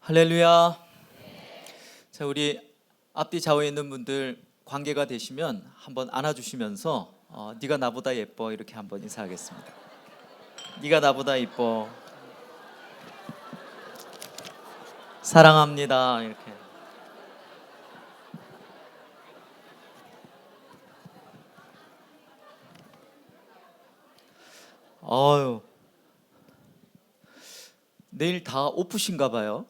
할렐루야. 자, 우리 앞뒤 좌우에 있는 분들 관계가 되시면 한번 안아주시면서 네가 나보다 예뻐 이렇게 한번 인사하겠습니다. 네가 나보다 예뻐. 사랑합니다. 이렇게. 어유, 내일 다 오프신가 봐요.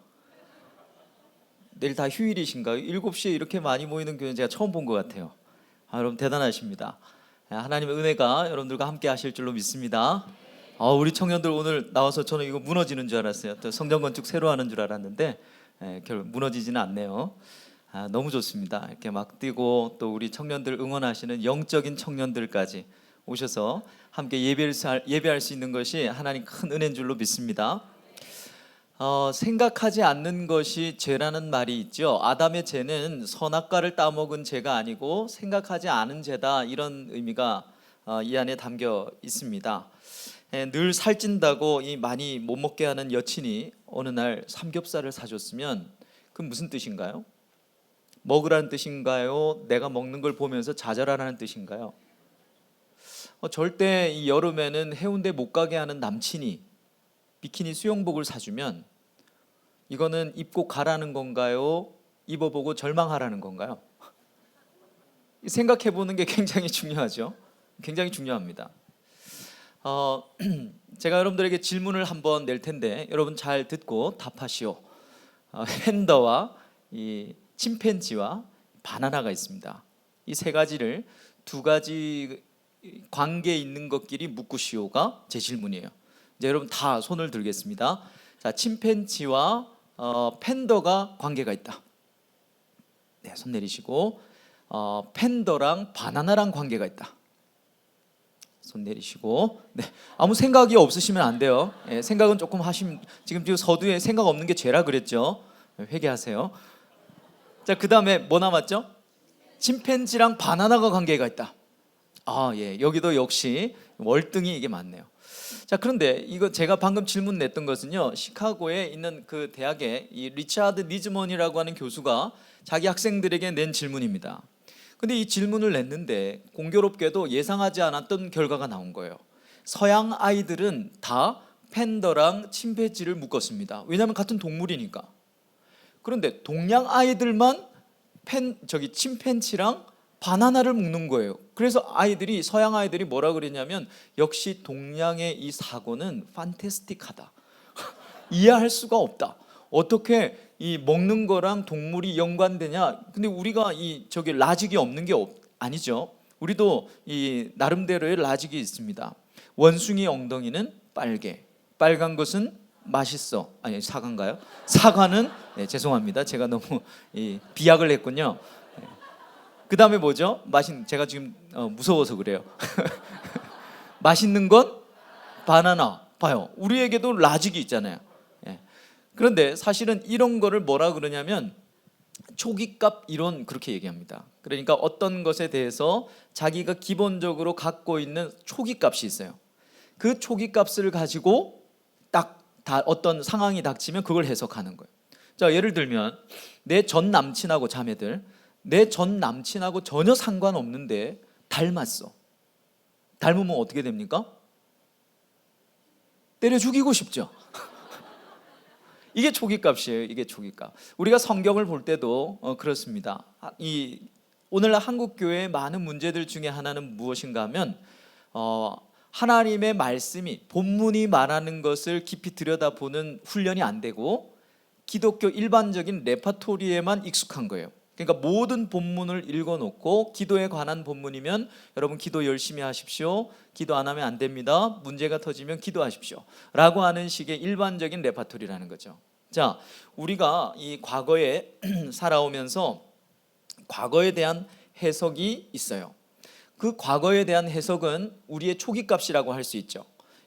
내일 다 휴일이신가요? 7시에 이렇게 많이 모이는 교회는 제가 처음 본 것 같아요. 여러분 대단하십니다. 하나님의 은혜가 여러분들과 함께 하실 줄로 믿습니다. 우리 청년들 오늘 나와서 저는 이거 무너지는 줄 알았어요. 또 성전 건축 새로 하는 줄 알았는데 결국 무너지지는 않네요. 너무 좋습니다. 이렇게 막 뛰고 또 우리 청년들 응원하시는 영적인 청년들까지 오셔서 함께 예배할 수 있는 것이 하나님 큰 은혜인 줄로 믿습니다. 생각하지 않는 것이 죄라는 말이 있죠. 아담의 죄는 선악과를 따먹은 죄가 아니고 생각하지 않은 죄다, 이런 의미가 이 안에 담겨 있습니다. 늘 살찐다고 이 많이 못 먹게 하는 여친이 어느 날 삼겹살을 사줬으면 그건 무슨 뜻인가요? 먹으라는 뜻인가요? 내가 먹는 걸 보면서 자절하라는 뜻인가요? 절대 이 여름에는 해운대 못 가게 하는 남친이 비키니 수영복을 사주면 이거는 입고 가라는 건가요? 입어보고 절망하라는 건가요? 생각해 보는 게 굉장히 중요하죠. 굉장히 중요합니다. 제가 여러분들에게 질문을 한번 낼 텐데 여러분 잘 듣고 답하시오. 팬더와 이 침팬지와 바나나가 있습니다. 이 세 가지를 두 가지 관계 있는 것끼리 묶으시오가 제 질문이에요. 이제 여러분 다 손을 들겠습니다. 자, 침팬지와 팬더가 관계가 있다. 네, 손 내리시고. 팬더랑 바나나랑 관계가 있다. 손 내리시고. 네, 아무 생각이 없으시면 안 돼요. 네, 생각은 조금 하시면, 지금 서두에 생각 없는 게 죄라 그랬죠. 회개하세요. 자, 그 다음에 뭐 남았죠? 침팬지랑 바나나가 관계가 있다. 예, 여기도 역시 월등히 이게 맞네요. 자, 그런데 이거 제가 방금 질문 냈던 것은요, 시카고에 있는 그 대학의 이 리차드 니즈먼이라고 하는 교수가 자기 학생들에게 낸 질문입니다. 근데 이 질문을 냈는데 공교롭게도 예상하지 않았던 결과가 나온 거예요. 서양 아이들은 다 팬더랑 침팬지를 묶었습니다. 왜냐하면 같은 동물이니까. 그런데 동양 아이들만 침팬지랑 바나나를 묶는 거예요. 그래서 서양 아이들이 뭐라 그랬냐면, 역시 동양의 이 사고는 판테스틱하다. 이해할 수가 없다. 어떻게 이 먹는 거랑 동물이 연관되냐? 근데 우리가 라직이 없는 게 아니죠. 우리도 이 나름대로의 라직이 있습니다. 원숭이 엉덩이는 빨개. 빨간 것은 맛있어. 아니, 사과인가요? 사과는 죄송합니다. 제가 너무 비약을 했군요. 그 다음에 뭐죠? 제가 지금 무서워서 그래요. 맛있는 건 바나나. 봐요, 우리에게도 라직이 있잖아요. 그런데 사실은 이런 거를 뭐라 그러냐면 초기값 이론, 그렇게 얘기합니다. 그러니까 어떤 것에 대해서 자기가 기본적으로 갖고 있는 초기값이 있어요. 그 초기값을 가지고 어떤 상황이 닥치면 그걸 해석하는 거예요. 자, 예를 들면 내 전 남친하고, 자매들, 내 전 남친하고 전혀 상관없는데 닮았어. 닮으면 어떻게 됩니까? 때려 죽이고 싶죠. 이게 초기값이에요. 이게 초기값. 우리가 성경을 볼 때도 그렇습니다. 오늘날 한국 교회의 많은 문제들 중에 하나는 무엇인가 하면 하나님의 말씀이, 본문이 말하는 것을 깊이 들여다보는 훈련이 안 되고 기독교 일반적인 레파토리에만 익숙한 거예요. 그러니까 모든 본문을 읽어놓고 기도에 관한 본문이면 여러분 기도 열심히 하십시오, 기도 안 하면 안 됩니다, 문제가 터지면 기도하십시오 라고 하는 식의 일반적인 레파토리라는 거죠. 자, 우리가 이 과거에 살아오면서 과거에 대한 해석이 있어요. 그 과거에 대한 해석은 우리의 초기값이라고 할 수 있죠.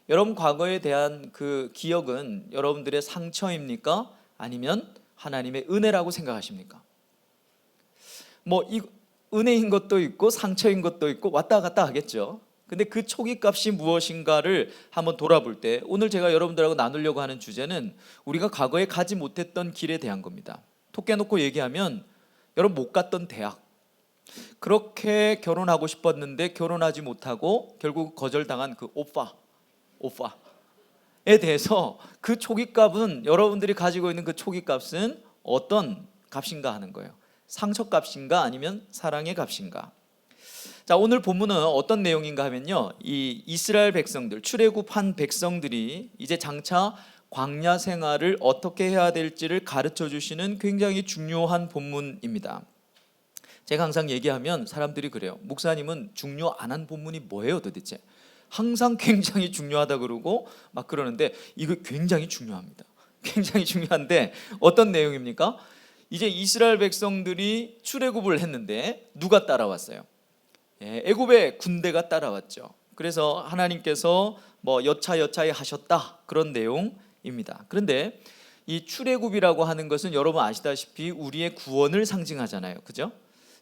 여러분, 과거에 대한 그 기억은 여러분들의 상처입니까? 아니면 하나님의 은혜라고 생각하십니까? 은혜인 것도 있고 상처인 것도 있고 왔다 갔다 하겠죠. 근데 그 초기값이 무엇인가를 한번 돌아볼 때 오늘 제가 여러분들하고 나누려고 하는 주제는 우리가 과거에 가지 못했던 길에 대한 겁니다. 톡 깨놓고 얘기하면 여러분 못 갔던 대학, 그렇게 결혼하고 싶었는데 결혼하지 못하고 결국 거절당한 그 오빠에 대해서 그 초기값은 여러분들이 가지고 있는 그 초기값은 어떤 값인가 하는 거예요. 상처값인가 아니면 사랑의 값인가. 자, 오늘 본문은 어떤 내용인가 하면요, 이 이스라엘 백성들, 출애굽한 백성들이 이제 장차 광야 생활을 어떻게 해야 될지를 가르쳐 주시는 굉장히 중요한 본문입니다. 제가 항상 얘기하면 사람들이 그래요. 목사님은 중요 안 한 본문이 뭐예요 도대체? 항상 굉장히 중요하다 그러고 막 그러는데 이거 굉장히 중요합니다. 굉장히 중요한데 어떤 내용입니까? 이제 이스라엘 백성들이 출애굽을 했는데 누가 따라왔어요? 애굽의 군대가 따라왔죠. 그래서 하나님께서 뭐 여차여차히 하셨다 그런 내용입니다. 그런데 이 출애굽이라고 하는 것은 여러분 아시다시피 우리의 구원을 상징하잖아요. 그죠?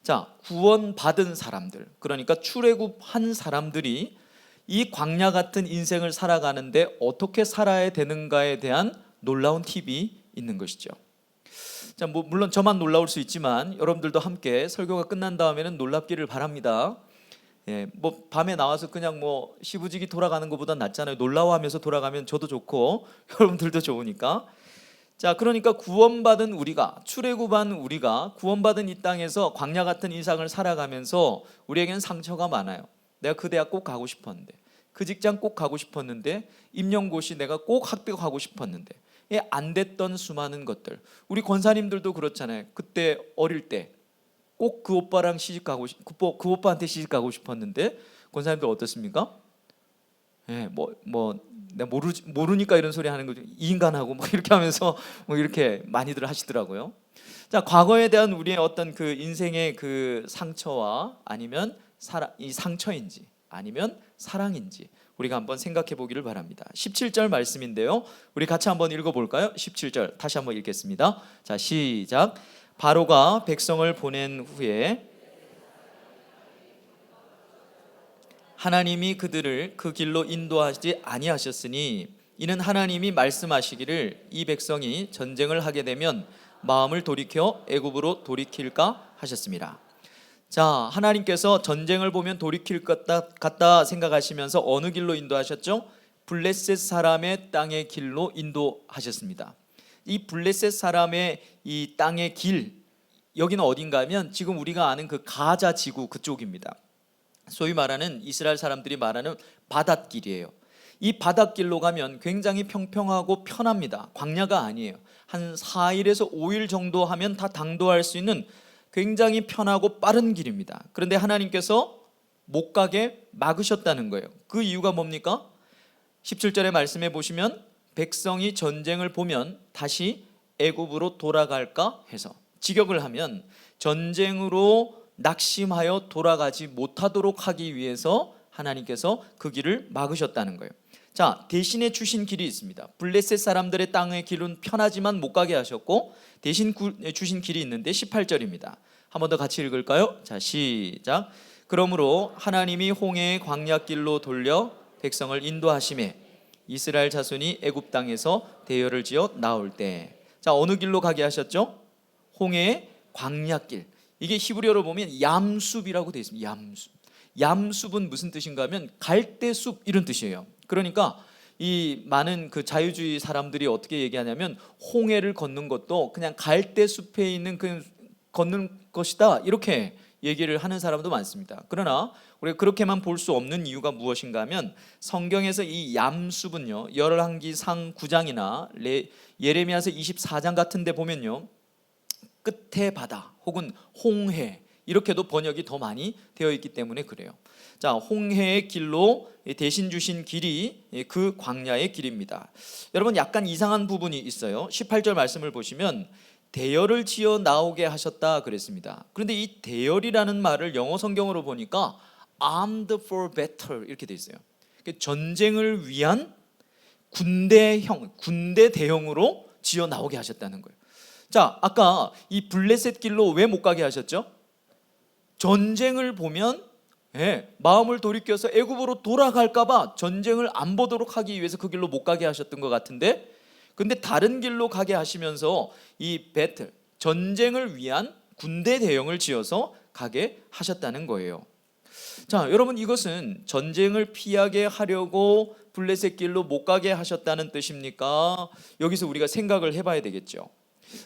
자, 구원받은 사람들, 그러니까 출애굽한 사람들이 이 광야 같은 인생을 살아가는데 어떻게 살아야 되는가에 대한 놀라운 팁이 있는 것이죠. 자, 물론 저만 놀라울 수 있지만 여러분들도 함께 설교가 끝난 다음에는 놀랍기를 바랍니다. 뭐 밤에 나와서 그냥 뭐 시부지기 돌아가는 것보다 낫잖아요. 놀라워하면서 돌아가면 저도 좋고 여러분들도 좋으니까. 자, 그러니까 구원받은 우리가, 출애굽한 우리가 구원받은 이 땅에서 광야 같은 인생을 살아가면서 우리에겐 상처가 많아요. 내가 그 대학 꼭 가고 싶었는데, 그 직장 꼭 가고 싶었는데, 임용고시 내가 꼭 합격하고 싶었는데 안 됐던 수많은 것들. 우리 권사님들도 그렇잖아요. 그때 어릴 때 꼭 그 오빠랑 시집가고 그 오빠한테 시집가고 싶었는데 권사님들 어떻습니까? 내가 모르니까 이런 소리 하는 거죠. 이 인간하고 뭐 이렇게 하면서 뭐 이렇게 많이들 하시더라고요. 자, 과거에 대한 우리의 어떤 그 인생의 그 상처와 아니면 이 상처인지 아니면 사랑인지 우리가 한번 생각해 보기를 바랍니다. 17절 말씀인데요. 우리 같이 한번 읽어 볼까요? 17절 다시 한번 읽겠습니다. 자, 시작. 바로가 백성을 보낸 후에 하나님이 그들을 그 길로 인도하지 아니하셨으니 이는 하나님이 말씀하시기를 이 백성이 전쟁을 하게 되면 마음을 돌이켜 애굽으로 돌이킬까 하셨습니다. 자, 하나님께서 전쟁을 보면 돌이킬 것 같다 생각하시면서 어느 길로 인도하셨죠? 블레셋 사람의 땅의 길로 인도하셨습니다. 이 블레셋 사람의 이 땅의 길, 여기는 어딘가 하면 지금 우리가 아는 그 가자 지구 그쪽입니다. 소위 말하는 이스라엘 사람들이 말하는 바닷길이에요. 이 바닷길로 가면 굉장히 평평하고 편합니다. 광야가 아니에요. 한 4일에서 5일 정도 하면 다 당도할 수 있는 굉장히 편하고 빠른 길입니다. 그런데 하나님께서 못 가게 막으셨다는 거예요. 그 이유가 뭡니까? 17절의 말씀에 보시면 백성이 전쟁을 보면 다시 애굽으로 돌아갈까 해서, 직역을 하면 전쟁으로 낙심하여 돌아가지 못하도록 하기 위해서 하나님께서 그 길을 막으셨다는 거예요. 자, 대신에 주신 길이 있습니다. 블레셋 사람들의 땅의 길은 편하지만 못 가게 하셨고 대신 주신 길이 있는데 18절입니다. 한 번 더 같이 읽을까요? 자, 시작. 그러므로 하나님이 홍해의 광야길로 돌려 백성을 인도하시매 이스라엘 자손이 애굽 땅에서 대열을 지어 나올 때, 자, 어느 길로 가게 하셨죠? 홍해의 광야길. 이게 히브리어로 보면 얌숲이라고 되어 있습니다. 얌숲. 얌숲은 무슨 뜻인가 하면 갈대숲 이런 뜻이에요. 그러니까 이 많은 그 자유주의 사람들이 어떻게 얘기하냐면 홍해를 걷는 것도 그냥 갈대숲에 있는 그 걷는 것이다 이렇게 얘기를 하는 사람도 많습니다. 그러나 우리가 그렇게만 볼 수 없는 이유가 무엇인가 하면 성경에서 이 얌숲은요, 열왕기상 9장이나 예레미야서 24장 같은 데 보면요, 끝에 바다 혹은 홍해 이렇게도 번역이 더 많이 되어 있기 때문에 그래요. 자, 홍해의 길로 대신 주신 길이 그 광야의 길입니다. 여러분, 약간 이상한 부분이 있어요. 18절 말씀을 보시면 대열을 지어 나오게 하셨다 그랬습니다. 그런데 이 대열이라는 말을 영어 성경으로 보니까 armed for battle 이렇게 돼 있어요. 전쟁을 위한 군대 대형으로 지어 나오게 하셨다는 거예요. 자, 아까 이 블레셋 길로 왜 못 가게 하셨죠? 전쟁을 보면 마음을 돌이켜서 애굽으로 돌아갈까봐 전쟁을 안 보도록 하기 위해서 그 길로 못 가게 하셨던 것 같은데, 근데 다른 길로 가게 하시면서 이 배틀, 전쟁을 위한 군대 대형을 지어서 가게 하셨다는 거예요. 자, 여러분, 이것은 전쟁을 피하게 하려고 블레셋 길로 못 가게 하셨다는 뜻입니까? 여기서 우리가 생각을 해봐야 되겠죠.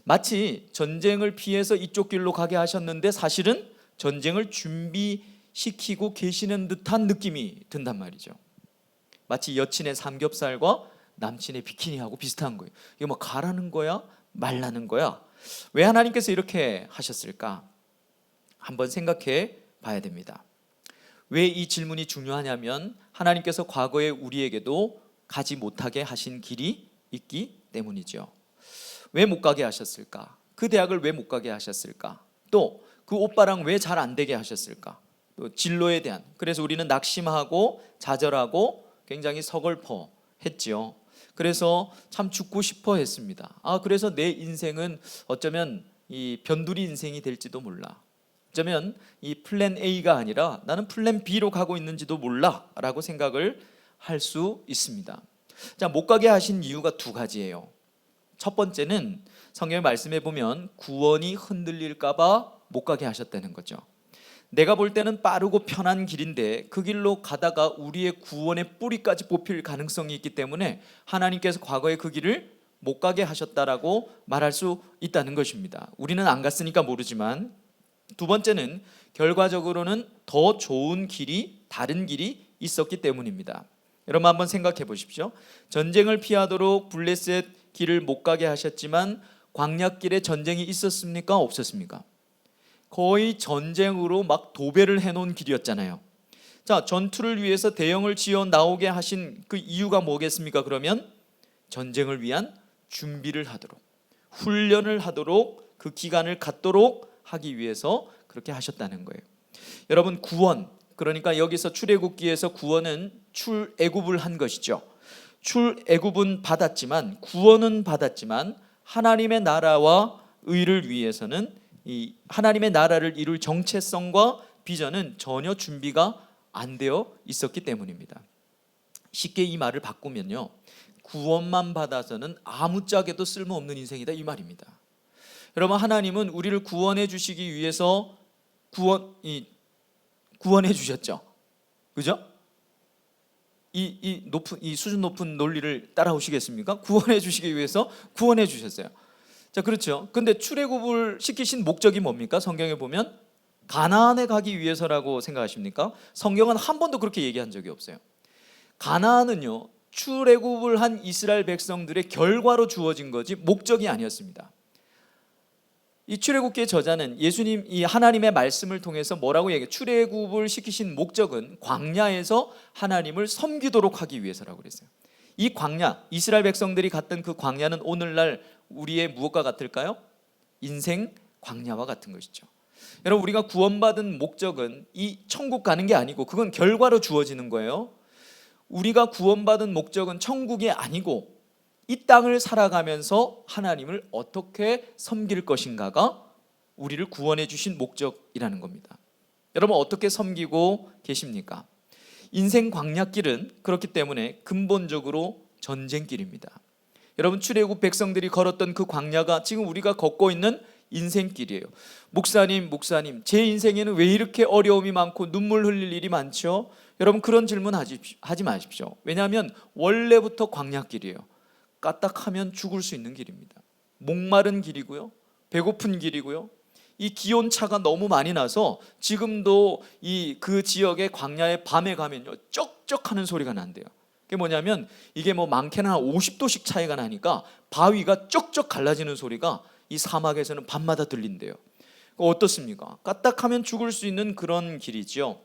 마치 전쟁을 피해서 이쪽 길로 가게 하셨는데 사실은 전쟁을 준비시키고 계시는 듯한 느낌이 든단 말이죠. 마치 여친의 삼겹살과 남친의 비키니하고 비슷한 거예요. 이게 뭐 가라는 거야? 말라는 거야? 왜 하나님께서 이렇게 하셨을까? 한번 생각해 봐야 됩니다. 왜 이 질문이 중요하냐면 하나님께서 과거에 우리에게도 가지 못하게 하신 길이 있기 때문이죠. 왜 못 가게 하셨을까? 그 대학을 왜 못 가게 하셨을까? 또 그 오빠랑 왜 잘 안 되게 하셨을까? 또 진로에 대한, 그래서 우리는 낙심하고 좌절하고 굉장히 서글퍼 했지요. 그래서 참 죽고 싶어 했습니다. 그래서 내 인생은 어쩌면 이 변두리 인생이 될지도 몰라. 어쩌면 이 플랜 A가 아니라 나는 플랜 B로 가고 있는지도 몰라 라고 생각을 할 수 있습니다. 자, 못 가게 하신 이유가 두 가지예요. 첫 번째는 성경의 말씀에 보면 구원이 흔들릴까 봐 못 가게 하셨다는 거죠. 내가 볼 때는 빠르고 편한 길인데 그 길로 가다가 우리의 구원의 뿌리까지 뽑힐 가능성이 있기 때문에 하나님께서 과거에 그 길을 못 가게 하셨다라고 말할 수 있다는 것입니다. 우리는 안 갔으니까 모르지만, 두 번째는 결과적으로는 더 좋은 길이, 다른 길이 있었기 때문입니다. 여러분 한번 생각해 보십시오. 전쟁을 피하도록 블레셋 길을 못 가게 하셨지만 광야길에 전쟁이 있었습니까? 없었습니까? 거의 전쟁으로 막 도배를 해놓은 길이었잖아요. 자, 전투를 위해서 대형을 지어 나오게 하신 그 이유가 뭐겠습니까? 그러면 전쟁을 위한 준비를 하도록, 훈련을 하도록, 그 기간을 갖도록 하기 위해서 그렇게 하셨다는 거예요. 여러분, 구원, 그러니까 여기서 출애굽기에서 구원은 출애굽을 한 것이죠. 출애굽은 받았지만, 구원은 받았지만 하나님의 나라와 의를 위해서는 이 하나님의 나라를 이룰 정체성과 비전은 전혀 준비가 안 되어 있었기 때문입니다. 쉽게 이 말을 바꾸면요, 구원만 받아서는 아무짝에도 쓸모없는 인생이다 이 말입니다. 여러분, 하나님은 우리를 구원해 주시기 위해서 구원해 주셨죠. 그죠? 이 수준 높은 논리를 따라오시겠습니까? 구원해 주시기 위해서 구원해 주셨어요. 자, 그렇죠. 근데 출애굽을 시키신 목적이 뭡니까? 성경에 보면 가나안에 가기 위해서라고 생각하십니까? 성경은 한 번도 그렇게 얘기한 적이 없어요. 가나안은요, 출애굽을 한 이스라엘 백성들의 결과로 주어진 거지 목적이 아니었습니다. 이 출애굽기의 저자는 예수님, 이 하나님의 말씀을 통해서 뭐라고 얘기해요? 출애굽을 시키신 목적은 광야에서 하나님을 섬기도록 하기 위해서라고 그랬어요. 이 광야, 이스라엘 백성들이 갔던 그 광야는 오늘날 우리의 무엇과 같을까요? 인생 광야와 같은 것이죠. 여러분, 우리가 구원받은 목적은 이 천국 가는 게 아니고 그건 결과로 주어지는 거예요. 우리가 구원받은 목적은 천국이 아니고 이 땅을 살아가면서 하나님을 어떻게 섬길 것인가가 우리를 구원해 주신 목적이라는 겁니다. 여러분, 어떻게 섬기고 계십니까? 인생 광야길은 그렇기 때문에 근본적으로 전쟁길입니다. 여러분, 출애굽 백성들이 걸었던 그 광야가 지금 우리가 걷고 있는 인생길이에요. 목사님, 제 인생에는 왜 이렇게 어려움이 많고 눈물 흘릴 일이 많죠? 여러분, 그런 질문 하지 마십시오. 왜냐하면 원래부터 광야길이에요. 까딱하면 죽을 수 있는 길입니다. 목마른 길이고요, 배고픈 길이고요, 이 기온차가 너무 많이 나서 지금도 그 지역의 광야의 밤에 가면요, 쩍쩍하는 소리가 난대요. 그게 뭐냐면 이게 뭐 많게는 한 50도씩 차이가 나니까 바위가 쩍쩍 갈라지는 소리가 이 사막에서는 밤마다 들린대요. 어떻습니까? 까딱하면 죽을 수 있는 그런 길이죠.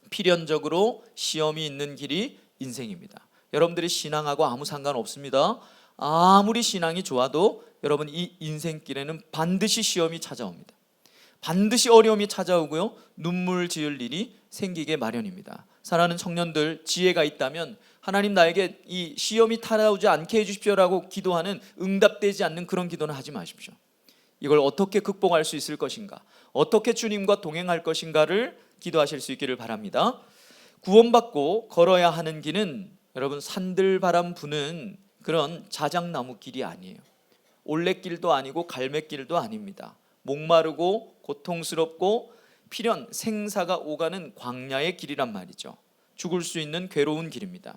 필연적으로 시험이 있는 길이 인생입니다. 여러분들의 신앙하고 아무 상관없습니다. 아무리 신앙이 좋아도 여러분, 이 인생길에는 반드시 시험이 찾아옵니다. 반드시 어려움이 찾아오고요, 눈물 지을 일이 생기게 마련입니다. 사랑하는 청년들, 지혜가 있다면 하나님, 나에게 이 시험이 찾아오지 않게 해주십시오라고 기도하는, 응답되지 않는 그런 기도는 하지 마십시오. 이걸 어떻게 극복할 수 있을 것인가, 어떻게 주님과 동행할 것인가를 기도하실 수 있기를 바랍니다. 구원받고 걸어야 하는 길은 여러분 산들바람 부는 그런 자작나무 길이 아니에요. 올레길도 아니고 갈매길도 아닙니다. 목마르고 고통스럽고 필연 생사가 오가는 광야의 길이란 말이죠. 죽을 수 있는 괴로운 길입니다.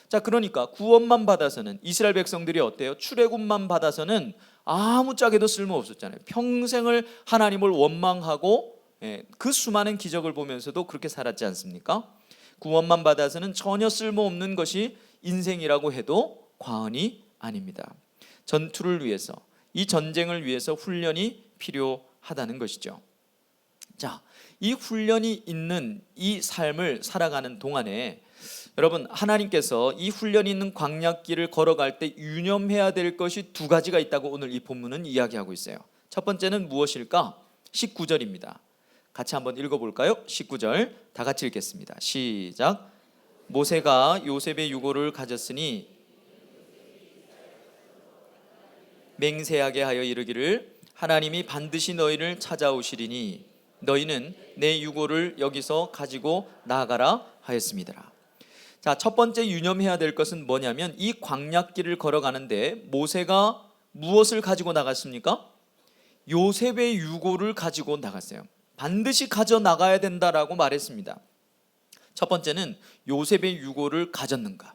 자, 그러니까 구원만 받아서는 이스라엘 백성들이 어때요? 출애굽만 받아서는 아무짝에도 쓸모없었잖아요. 평생을 하나님을 원망하고 그 수많은 기적을 보면서도 그렇게 살았지 않습니까? 구원만 받아서는 전혀 쓸모없는 것이 인생이라고 해도 과언이 아닙니다. 전투를 위해서, 이 전쟁을 위해서 훈련이 필요하다는 것이죠. 자, 이 훈련이 있는 이 삶을 살아가는 동안에 여러분, 하나님께서 이 훈련이 있는 광야길을 걸어갈 때 유념해야 될 것이 두 가지가 있다고 오늘 이 본문은 이야기하고 있어요. 첫 번째는 무엇일까? 19절입니다. 같이 한번 읽어볼까요? 19절 다 같이 읽겠습니다. 시작. 모세가 요셉의 유고를 가졌으니 맹세하게 하여 이르기를 하나님이 반드시 너희를 찾아오시리니 너희는 내 유고를 여기서 가지고 나아가라 하였습니다. 자, 첫 번째 유념해야 될 것은 뭐냐면 이 광야길을 걸어가는데 모세가 무엇을 가지고 나갔습니까? 요셉의 유고를 가지고 나갔어요. 반드시 가져나가야 된다라고 말했습니다. 첫 번째는 요셉의 유고를 가졌는가?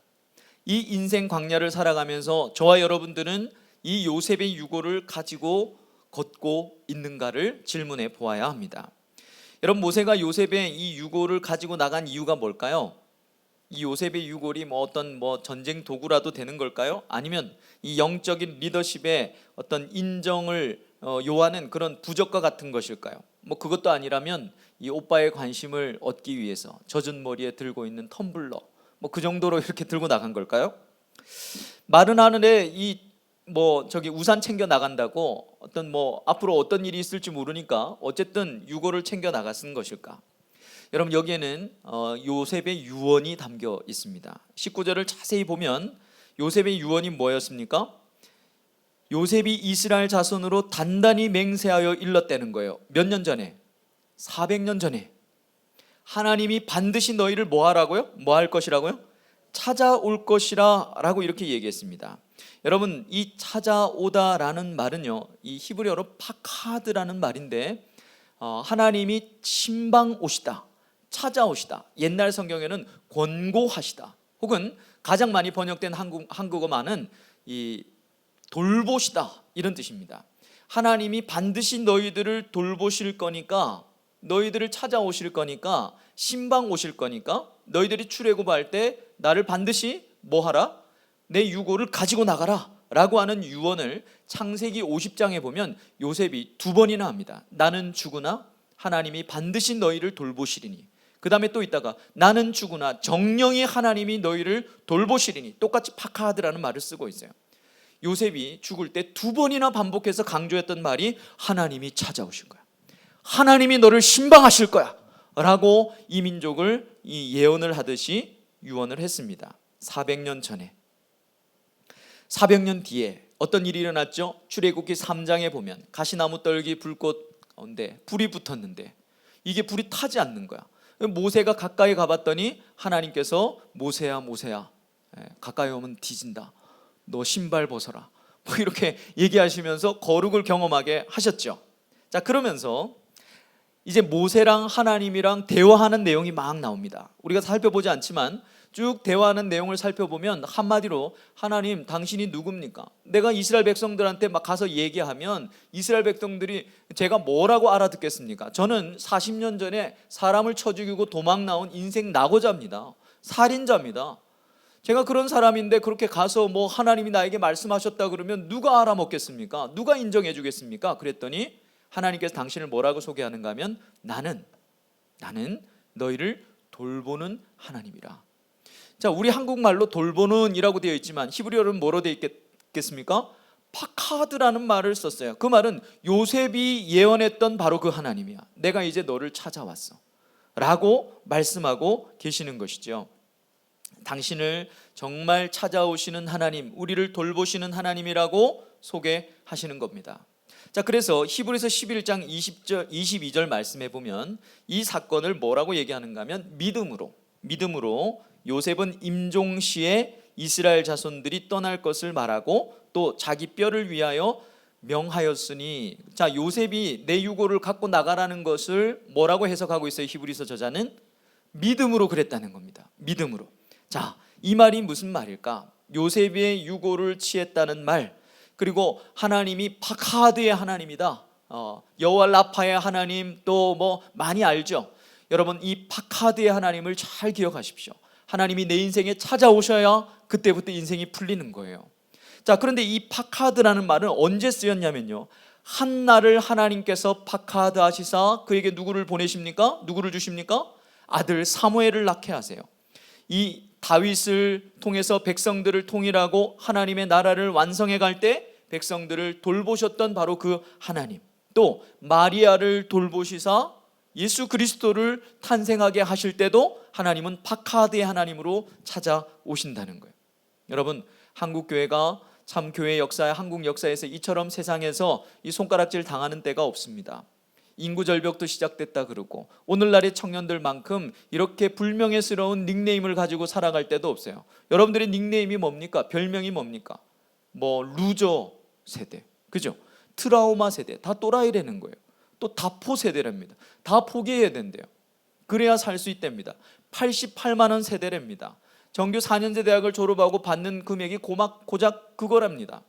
이 인생 광야를 살아가면서 저와 여러분들은 이 요셉의 유고를 가지고 걷고 있는가를 질문해 보아야 합니다. 여러분, 모세가 요셉의 이 유고를 가지고 나간 이유가 뭘까요? 이 요셉의 유골이 어떤 전쟁 도구라도 되는 걸까요? 아니면 이 영적인 리더십의 어떤 인정을 요하는 그런 부적과 같은 것일까요? 그것도 아니라면 이 오빠의 관심을 얻기 위해서 젖은 머리에 들고 있는 텀블러 그 정도로 이렇게 들고 나간 걸까요? 마른 하늘에 저기 우산 챙겨 나간다고 앞으로 어떤 일이 있을지 모르니까 어쨌든 유골을 챙겨 나갔은 것일까? 여러분, 여기에는 요셉의 유언이 담겨 있습니다. 19절을 자세히 보면 요셉의 유언이 뭐였습니까? 요셉이 이스라엘 자손으로 단단히 맹세하여 일렀다는 거예요. 몇 년 전에? 400년 전에. 하나님이 반드시 너희를 뭐 하라고요? 뭐 할 것이라고요? 찾아올 것이라 라고 이렇게 얘기했습니다. 여러분, 이 찾아오다라는 말은요, 이 히브리어로 파카드라는 말인데 하나님이 침방 오시다, 찾아오시다, 옛날 성경에는 권고하시다, 혹은 가장 많이 번역된 한국어만은 이 돌보시다, 이런 뜻입니다. 하나님이 반드시 너희들을 돌보실 거니까, 너희들을 찾아오실 거니까, 신방 오실 거니까 너희들이 출애굽할 때 나를 반드시 뭐 하라? 내 유고를 가지고 나가라 라고 하는 유언을 창세기 50장에 보면 요셉이 두 번이나 합니다. 나는 죽으나 하나님이 반드시 너희를 돌보시리니, 그 다음에 또 있다가 나는 죽으나 정령이 하나님이 너희를 돌보시리니, 똑같이 파카드라는 말을 쓰고 있어요. 요셉이 죽을 때 두 번이나 반복해서 강조했던 말이 하나님이 찾아오실 거야, 하나님이 너를 신방하실 거야 라고 이 민족을 예언을 하듯이 유언을 했습니다. 400년 전에. 400년 뒤에 어떤 일이 일어났죠? 출애굽기 3장에 보면 가시나무 떨기 불꽃 가운데 불이 붙었는데 이게 불이 타지 않는 거야. 모세가 가까이 가봤더니 하나님께서 모세야 모세야, 가까이 오면 뒤진다, 너 신발 벗어라, 이렇게 얘기하시면서 거룩을 경험하게 하셨죠. 자, 그러면서 이제 모세랑 하나님이랑 대화하는 내용이 막 나옵니다. 우리가 살펴보지 않지만 쭉 대화하는 내용을 살펴보면 한마디로 하나님 당신이 누굽니까? 내가 이스라엘 백성들한테 막 가서 얘기하면 이스라엘 백성들이 제가 뭐라고 알아듣겠습니까? 저는 40년 전에 사람을 쳐 죽이고 도망 나온 인생 낙오자입니다. 살인자입니다. 제가 그런 사람인데 그렇게 가서 하나님이 나에게 말씀하셨다 그러면 누가 알아먹겠습니까? 누가 인정해 주겠습니까? 그랬더니 하나님께서 당신을 뭐라고 소개하는가 하면 나는 너희를 돌보는 하나님이라. 자, 우리 한국말로 돌보는 이라고 되어 있지만 히브리어는 뭐로 되어 있겠습니까? 파카드라는 말을 썼어요. 그 말은 요셉이 예언했던 바로 그 하나님이야. 내가 이제 너를 찾아왔어 라고 말씀하고 계시는 것이죠. 당신을 정말 찾아오시는 하나님, 우리를 돌보시는 하나님이라고 소개하시는 겁니다. 자, 그래서 히브리서 11장 20절 22절 말씀해 보면 이 사건을 뭐라고 얘기하는가 하면 믿음으로 요셉은 임종시에 이스라엘 자손들이 떠날 것을 말하고 또 자기 뼈를 위하여 명하였으니, 자, 요셉이 내 유고를 갖고 나가라는 것을 뭐라고 해석하고 있어요? 히브리서 저자는 믿음으로 그랬다는 겁니다. 믿음으로. 자, 이 말이 무슨 말일까? 요셉의 유고를 취했다는 말, 그리고 하나님이 파카드의 하나님이다, 여호와 라파의 하나님, 또 뭐 많이 알죠. 여러분, 이 파카드의 하나님을 잘 기억하십시오. 하나님이 내 인생에 찾아오셔야 그때부터 인생이 풀리는 거예요. 자, 그런데 이 파카드라는 말은 언제 쓰였냐면요, 한날을 하나님께서 파카드 하시사 그에게 누구를 보내십니까? 누구를 주십니까? 아들 사무엘을 낳게 하세요. 이 다윗을 통해서 백성들을 통일하고 하나님의 나라를 완성해 갈 때 백성들을 돌보셨던 바로 그 하나님, 또 마리아를 돌보시사 예수 그리스도를 탄생하게 하실 때도 하나님은 파카드의 하나님으로 찾아오신다는 거예요. 여러분, 한국교회가 참 교회 역사, 한국 역사에서 이처럼 세상에서 이 손가락질 당하는 때가 없습니다. 인구 절벽도 시작됐다 그러고 오늘날의 청년들만큼 이렇게 불명예스러운 닉네임을 가지고 살아갈 때도 없어요. 여러분들의 닉네임이 뭡니까? 별명이 뭡니까? 뭐 루저 세대, 그죠? 트라우마 세대, 다 또라이라는 거예요. 또 다포 세대랍니다. 다 포기해야 된대요. 그래야 살 수 있답니다. 88만 원 세대랍니다. 정규 4년제 대학을 졸업하고 받는 금액이 고작 그거랍니다.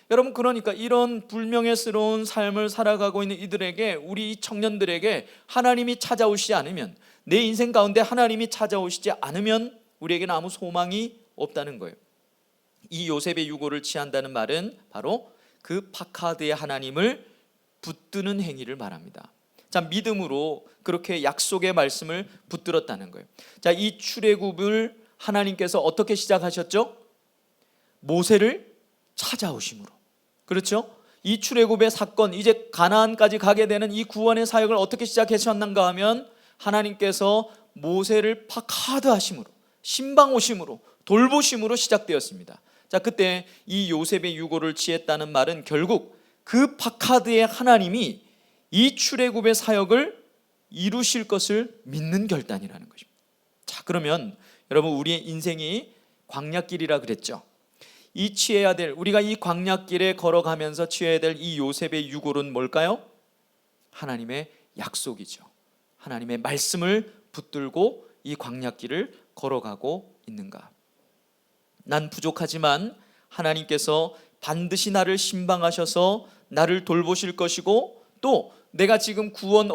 여러분, 그러니까 이런 불명예스러운 삶을 살아가고 있는 이들에게, 우리 청년들에게 하나님이 찾아오시지 않으면, 내 인생 가운데 하나님이 찾아오시지 않으면 우리에게는 아무 소망이 없다는 거예요. 이 요셉의 유고를 취한다는 말은 바로 그 파카드의 하나님을 붙드는 행위를 말합니다. 자, 믿음으로 그렇게 약속의 말씀을 붙들었다는 거예요. 자, 이 출애굽을 하나님께서 어떻게 시작하셨죠? 모세를 찾아오심으로. 그렇죠? 이 출애굽의 사건, 이제 가나안까지 가게 되는 이 구원의 사역을 어떻게 시작하셨는가 하면 하나님께서 모세를 파카드 하심으로, 신방 오심으로, 돌보심으로 시작되었습니다. 자, 그때 이 요셉의 유고를 취했다는 말은 결국 그 파카드의 하나님이 이 출애굽의 사역을 이루실 것을 믿는 결단이라는 것입니다. 자, 그러면 여러분, 우리의 인생이 광야길이라 그랬죠. 이 취해야 될, 우리가 이 광야길에 걸어가면서 취해야 될 이 요셉의 유골은 뭘까요? 하나님의 약속이죠. 하나님의 말씀을 붙들고 이 광야길을 걸어가고 있는가? 난 부족하지만 하나님께서 반드시 나를 신방하셔서 나를 돌보실 것이고, 또 내가 지금 구원을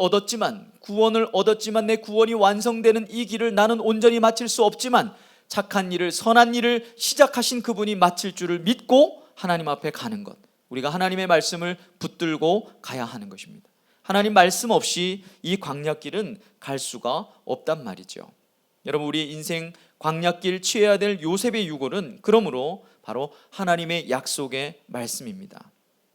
얻었지만 내 구원이 완성되는 이 길을 나는 온전히 마칠 수 없지만 착한 일을, 선한 일을 시작하신 그분이 마칠 줄을 믿고 하나님 앞에 가는 것, 우리가 하나님의 말씀을 붙들고 가야 하는 것입니다. 하나님 말씀 없이 이 광야길은 갈 수가 없단 말이죠. 여러분, 우리의 인생 광야길 취해야 될 요셉의 유골은 그러므로 바로 하나님의 약속의 말씀입니다.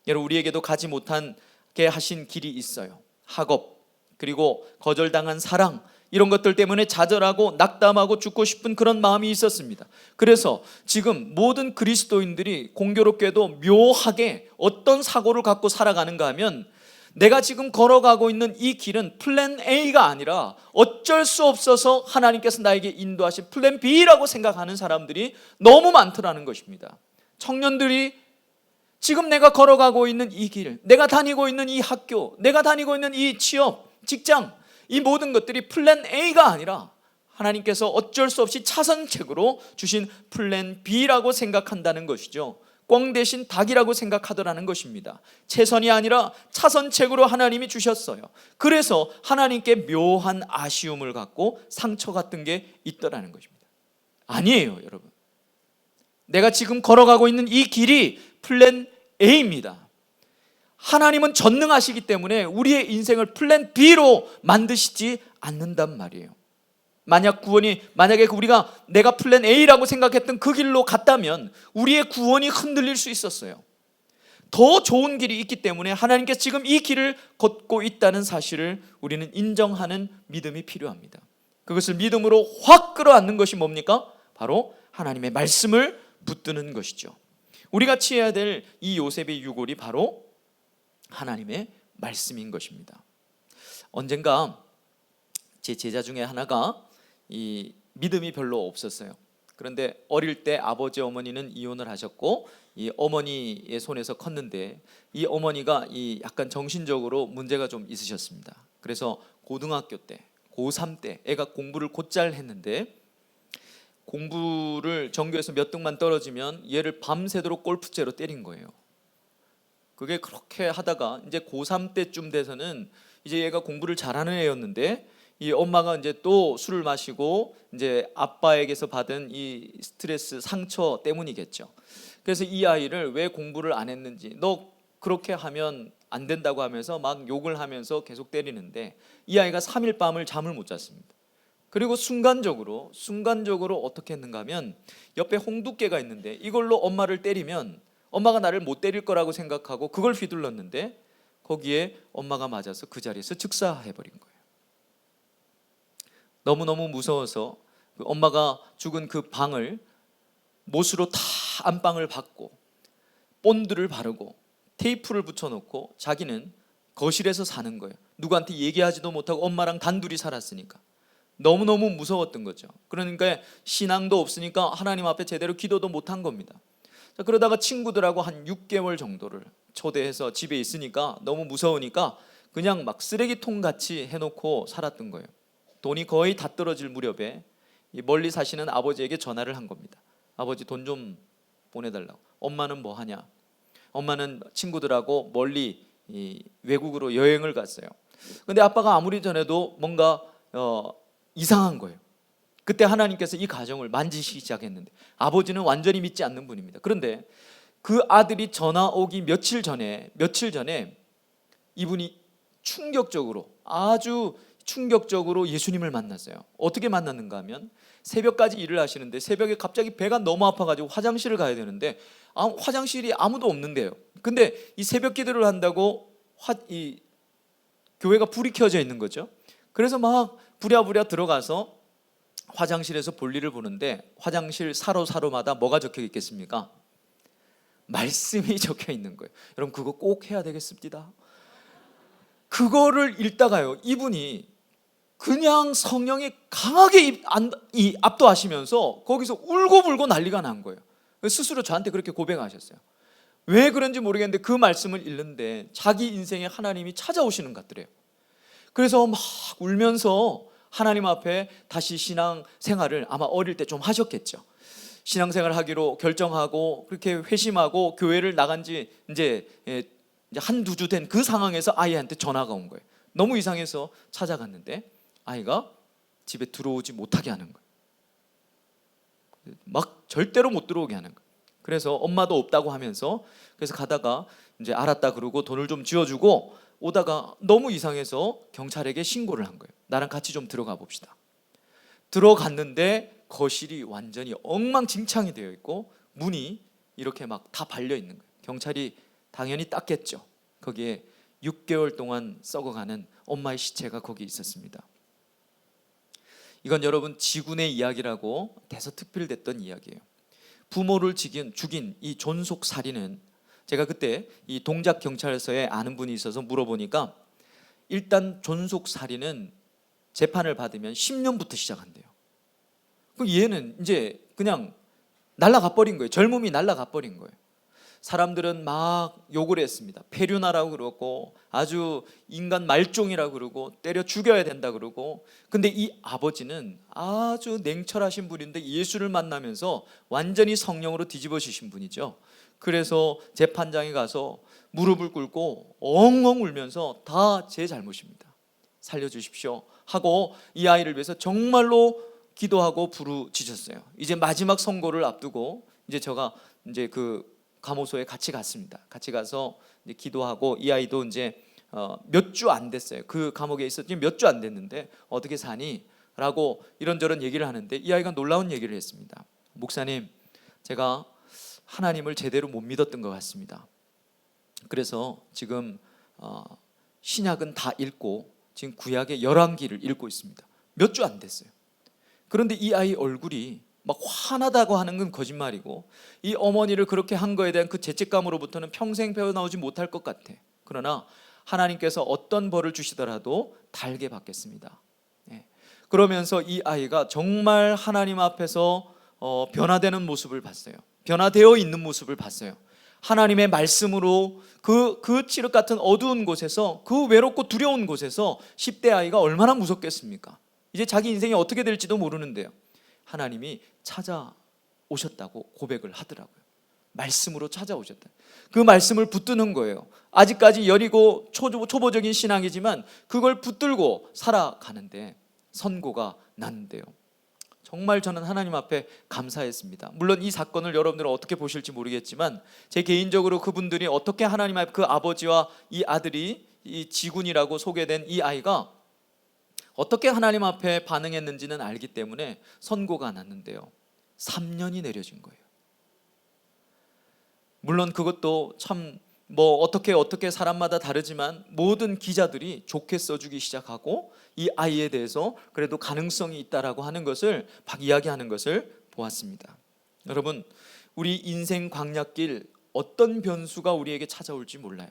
여러분, 우리에게도 가지 못하게 하신 길이 있어요. 학업, 그리고 거절당한 사랑, 이런 것들 때문에 좌절하고 낙담하고 죽고 싶은 그런 마음이 있었습니다. 그래서 지금 모든 그리스도인들이 공교롭게도 묘하게 어떤 사고를 갖고 살아가는가 하면, 내가 지금 걸어가고 있는 이 길은 플랜 A가 아니라 어쩔 수 없어서 하나님께서 나에게 인도하신 플랜 B라고 생각하는 사람들이 너무 많더라는 것입니다. 청년들이 지금 내가 걸어가고 있는 이 길, 내가 다니고 있는 이 학교, 내가 다니고 있는 이 취업, 직장, 이 모든 것들이 플랜 A가 아니라 하나님께서 어쩔 수 없이 차선책으로 주신 플랜 B라고 생각한다는 것이죠. 꽝 대신 닭이라고 생각하더라는 것입니다. 최선이 아니라 차선책으로 하나님이 주셨어요. 그래서 하나님께 묘한 아쉬움을 갖고 상처 같은 게 있더라는 것입니다. 아니에요, 여러분. 내가 지금 걸어가고 있는 이 길이 플랜 A입니다. 하나님은 전능하시기 때문에 우리의 인생을 플랜 B로 만드시지 않는단 말이에요. 만약에 내가 플랜 A라고 생각했던 그 길로 갔다면 우리의 구원이 흔들릴 수 있었어요. 더 좋은 길이 있기 때문에 하나님께서 지금 이 길을 걷고 있다는 사실을 우리는 인정하는 믿음이 필요합니다. 그것을 믿음으로 확 끌어안는 것이 뭡니까? 바로 하나님의 말씀을 붙드는 것이죠. 우리가 취해야 될 이 요셉의 유골이 바로 하나님의 말씀인 것입니다. 언젠가 제 제자 중에 하나가 이 믿음이 별로 없었어요. 그런데 어릴 때 아버지 어머니는 이혼을 하셨고 이 어머니의 손에서 컸는데 이 어머니가 이 약간 정신적으로 문제가 좀 있으셨습니다. 그래서 고등학교 때 고3 때 애가 공부를 곧잘 했는데 공부를 전교에서 몇 등만 떨어지면 얘를 밤새도록 골프채로 때린 거예요. 그게 그렇게 하다가 이제 고3 때쯤 돼서는 이제 얘가 공부를 잘하는 애였는데 이 엄마가 이제 또 술을 마시고 이제 아빠에게서 받은 이 스트레스 상처 때문이겠죠. 그래서 이 아이를 왜 공부를 안 했는지, 너 그렇게 하면 안 된다고 하면서 막 욕을 하면서 계속 때리는데 이 아이가 3일 밤을 잠을 못 잤습니다. 그리고 순간적으로 어떻게 했는가 하면 옆에 홍두깨가 있는데 이걸로 엄마를 때리면 엄마가 나를 못 때릴 거라고 생각하고 그걸 휘둘렀는데 거기에 엄마가 맞아서 그 자리에서 즉사해버린 거예요. 너무너무 무서워서 엄마가 죽은 그 방을 못으로 다 안방을 받고 본드를 바르고 테이프를 붙여놓고 자기는 거실에서 사는 거예요. 누구한테 얘기하지도 못하고 엄마랑 단둘이 살았으니까 너무너무 무서웠던 거죠. 그러니까 신앙도 없으니까 하나님 앞에 제대로 기도도 못한 겁니다. 자, 그러다가 친구들하고 한 6개월 정도를 초대해서 집에 있으니까 너무 무서우니까 그냥 막 쓰레기통 같이 해놓고 살았던 거예요. 돈이 거의 다 떨어질 무렵에 멀리 사시는 아버지에게 전화를 한 겁니다. 아버지 돈 좀 보내달라고. 엄마는 뭐 하냐? 엄마는 친구들하고 멀리 외국으로 여행을 갔어요. 근데 아빠가 아무리 전해도 뭔가 이상한 거예요. 그때 하나님께서 이 가정을 만지시기 시작했는데 아버지는 완전히 믿지 않는 분입니다. 그런데 그 아들이 전화 오기 며칠 전에 이분이 아주 충격적으로 예수님을 만났어요. 어떻게 만났는가 하면 새벽까지 일을 하시는데 새벽에 갑자기 배가 너무 아파가지고 화장실을 가야 되는데 화장실이 아무도 없는데요. 근데 이 새벽 기도를 한다고 이 교회가 불이 켜져 있는 거죠. 그래서 막 부랴부랴 들어가서 화장실에서 볼일을 보는데 화장실 사로사로마다 뭐가 적혀 있겠습니까? 말씀이 적혀 있는 거예요. 여러분 그거 꼭 해야 되겠습니다. 그거를 읽다가요 이분이 그냥 성령에 강하게 압도하시면서 거기서 울고불고 난리가 난 거예요. 스스로 저한테 그렇게 고백하셨어요. 왜 그런지 모르겠는데 그 말씀을 읽는데 자기 인생에 하나님이 찾아오시는 것 같더래요. 그래서 막 울면서 하나님 앞에 다시 신앙생활을 아마 어릴 때 좀 하셨겠죠. 신앙생활을 하기로 결정하고 그렇게 회심하고 교회를 나간 지 이제 한두 주 된 그 상황에서 아이한테 전화가 온 거예요. 너무 이상해서 찾아갔는데 아이가 집에 들어오지 못하게 하는 거예요. 막 절대로 못 들어오게 하는 거예요. 그래서 엄마도 없다고 하면서 그래서 가다가 이제 알았다 그러고 돈을 좀 쥐어주고 오다가 너무 이상해서 경찰에게 신고를 한 거예요. 나랑 같이 좀 들어가 봅시다. 들어갔는데 거실이 완전히 엉망진창이 되어 있고 문이 이렇게 막 다 발려 있는 거예요. 경찰이 당연히 땄겠죠. 거기에 6개월 동안 썩어가는 엄마의 시체가 거기 있었습니다. 이건 여러분 지군의 이야기라고 대서특필됐던 이야기예요. 부모를 죽인 이 존속살인은 제가 그때 이 동작경찰서에 아는 분이 있어서 물어보니까 일단 존속살인은 재판을 받으면 10년부터 시작한대요. 그럼 얘는 이제 그냥 날아가 버린 거예요. 젊음이 날아가 버린 거예요. 사람들은 막 욕을 했습니다. 폐륜하라고 그러고 아주 인간 말종이라고 그러고 때려 죽여야 된다 그러고. 근데 이 아버지는 아주 냉철하신 분인데 예수를 만나면서 완전히 성령으로 뒤집어지신 분이죠. 그래서 재판장에 가서 무릎을 꿇고 엉엉 울면서 다 제 잘못입니다. 살려주십시오 하고 이 아이를 위해서 정말로 기도하고 부르짖었어요. 이제 마지막 선고를 앞두고 이제 제가 이제 그 감호소에 같이 갔습니다. 같이 가서 이제 기도하고 이 아이도 이제 몇 주 안 됐어요. 그 감옥에 있었지 몇 주 안 됐는데 어떻게 사니? 라고 이런저런 얘기를 하는데 이 아이가 놀라운 얘기를 했습니다. 목사님, 제가 하나님을 제대로 못 믿었던 것 같습니다. 그래서 지금 신약은 다 읽고 지금 구약의 열왕기를 읽고 있습니다. 몇 주 안 됐어요. 그런데 이 아이 얼굴이 막 화나다고 하는 건 거짓말이고 이 어머니를 그렇게 한 거에 대한 그 죄책감으로부터는 평생 배어나오지 못할 것 같아. 그러나 하나님께서 어떤 벌을 주시더라도 달게 받겠습니다. 그러면서 이 아이가 정말 하나님 앞에서 변화되는 모습을 봤어요. 변화되어 있는 모습을 봤어요. 하나님의 말씀으로 그 칠흑 같은 어두운 곳에서, 그 외롭고 두려운 곳에서 10대 아이가 얼마나 무섭겠습니까? 이제 자기 인생이 어떻게 될지도 모르는데요, 하나님이 찾아오셨다고 고백을 하더라고요. 말씀으로 찾아오셨다. 그 말씀을 붙드는 거예요. 아직까지 여리고 초보적인 신앙이지만 그걸 붙들고 살아가는데 선고가 났는데요, 정말 저는 하나님 앞에 감사했습니다. 물론 이 사건을 여러분들은 어떻게 보실지 모르겠지만 제 개인적으로 그분들이 어떻게 하나님 앞에, 그 아버지와 이 아들이, 이 지군이라고 소개된 이 아이가 어떻게 하나님 앞에 반응했는지는 알기 때문에 선고가 났는데요, 3년이 내려진 거예요. 물론 그것도 참 어떻게 사람마다 다르지만 모든 기자들이 좋게 써주기 시작하고 이 아이에 대해서 그래도 가능성이 있다라고 하는 것을 막 이야기하는 것을 보았습니다. 여러분, 우리 인생 광야길 어떤 변수가 우리에게 찾아올지 몰라요.